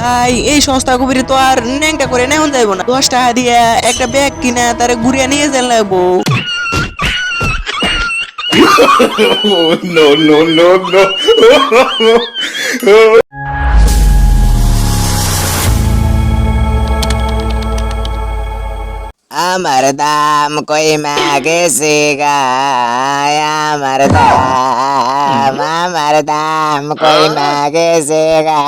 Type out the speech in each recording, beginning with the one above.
তাই এই সস্তা কবিরে তো আর ন্যাংটা করে নেওয়া যাইব না। 10 টাকা দিয়ে একটা ব্যাগ কিনা তারে ঘুরিয়ে নিয়ে যান লাগবো। No, no, no, no. আমার দাম কই মাগেছে গায়, আমার দাম কই মাগেছে গা।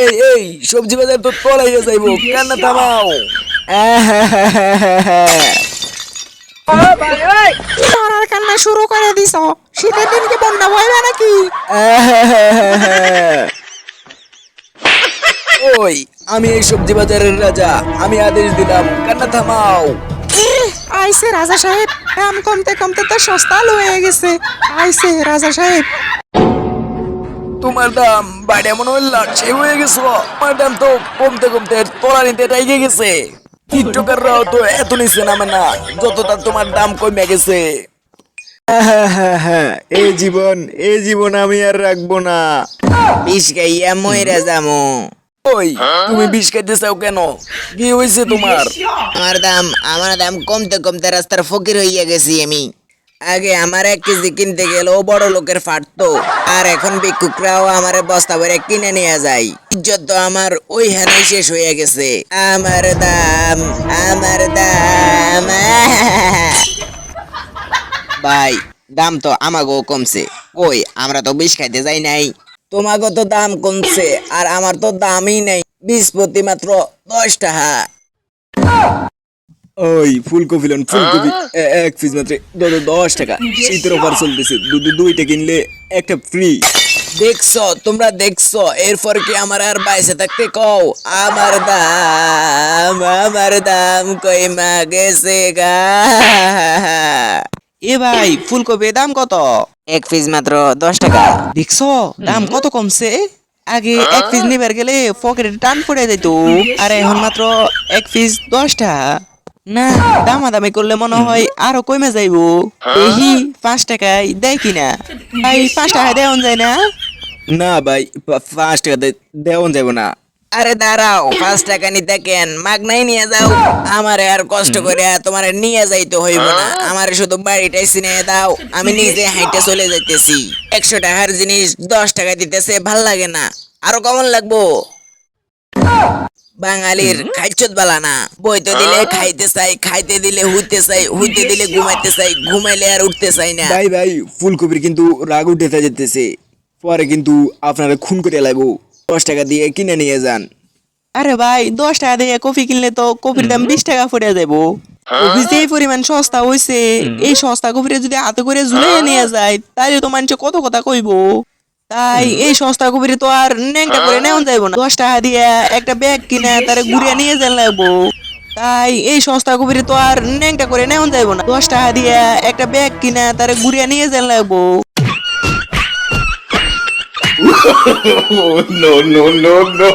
এই এই সবজি বাজার তো তলাইয়া যাইবো, কান্না থামাও। তোর কান্না শুরু করে দিছ, শীতের দিন কি বন্যা ভয়বে নাকি? ওই আমি এই সবজি বাজারের রাজা, আমি আদেশ দিলাম কান্না থামাও। আইসে রাজা সাহেব, দাম কমতে কমতে তো সস্তা হয়ে গেছে। আইসে রাজা সাহেব, তোমার দাম বাইরে মনে হয় লাটসে হয়ে গেছো। তোমার দাম তো কমতে কমতে তোলা নিতে টাইগে গেছে। টিকটকাররাও তো এত নিচে নামে না যতটা তোমার দাম কমে গেছে। এই জীবন আমি আর রাখবো না। বিষ খাইয়া মইরা যামু। ওই তুমি বিষ খাইতে চাও কেন? কি হয়েছে তোমার? আমার দাম কমতে কমতে রাস্তার ফকির হইয়া গেছি আমি। আগে আমার 1 কেজি কিনতে গেলেও বড় লোকের ফাটতো, আর এখন ভিক্ষুকরাও আমার বস্তা ভরে কিনে নিয়ে যায়। ইজ্জত তো আমার ওইখানেই শেষ হয়ে গেছে। আমার দাম ভাই, দাম তো আমাগো কমছে। কই, আমরা তো বিষ খাইতে যাই নাই। তোমাগো তো দাম কমছে, আর আমার তো দামই নাই। বিষ প্রতি মাত্র 10 টাকা। ওই ফুলকপি লন, ফুলকপি 1 পিস মাত্র 10 টাকা। শীতের অফার চলতেছে, দুইটা কিনলে একটা ফ্রি। দেখছো, তোমরা দেখছো, এরপর কি আমার আর বাইসে থাকতে কও? আমার দাম কই মা গেছে গা। এ ভাই, ফুলকপির দাম কত? 1 পিস মাত্র 10 টাকা। দেখছো দাম কত কমছে? আগে 1 পিস নিবার গেলে পকেটে টান পড়ে যেত, আর এখন মাত্র 1 পিস 10 টাকা। না, দামাদামি করলে মনে হয় আরো কমে যাইবো। দেখি 5 টাকায় দেয় কিনা। ভাই 5 টাকায় দেওয়া যায় না? না ভাই, 5 টাকা দেওয়া যাবো না। আরে দাঁড়াও, 5 টাকা নিতে কেন, মাগনাই নিয়ে যাও। আমারে আর কষ্ট করে তোমার নিয়ে যাইতে হইব না। আমারে শুধু বাড়িটাই চিনে দাও, আমি নিজে হাইটে চলে যাইতেছি। 100 টাকার জিনিস 10 টাকা দিতেছে, ভাল লাগে না? আরো কেমন লাগবো? বাঙালির খাইচত বালা না। বইতে দিলে খাইতে চাই, খাইতে দিলে হইতে চাই, হইতে দিলে ঘুমাইতে চাই, ঘুমাইলে আর উঠতে চাই না। ভাই ফুলকপির কিন্তু রাগ উঠে যেতেছে, পরে কিন্তু আপনারা খুন করে লাগবো। 10 টাকা দিয়ে কিনে নিয়ে যান। আরে ভাই, 10 টাকা দিয়ে কফি কিনলে তো কফির দাম 20 টাকা পড়ে যাবো। কফি যে পরিমাণ সস্তা হইছে, এই সস্তা কফিটা যদি হাতে করে ঝুলিয়ে নিয়ে যায়, তাহলে তো মানুষ কত কথা কইবো। তাই এই সস্তা কফিরে তো আর ন্যাংটা করে নেওয়া যাইব না। 10 টাকা দিয়ে একটা ব্যাগ কিনা তারে ঘুরিয়ে নিয়ে যান লাগবো। তাই এই সস্তা কফিরে তো আর ন্যাংটা করে নেওয়া যাইব না। 10 টাকা দিয়ে একটা ব্যাগ কিনা তারে ঘুরিয়ে নিয়ে যান লাগবো। No, no, no, no.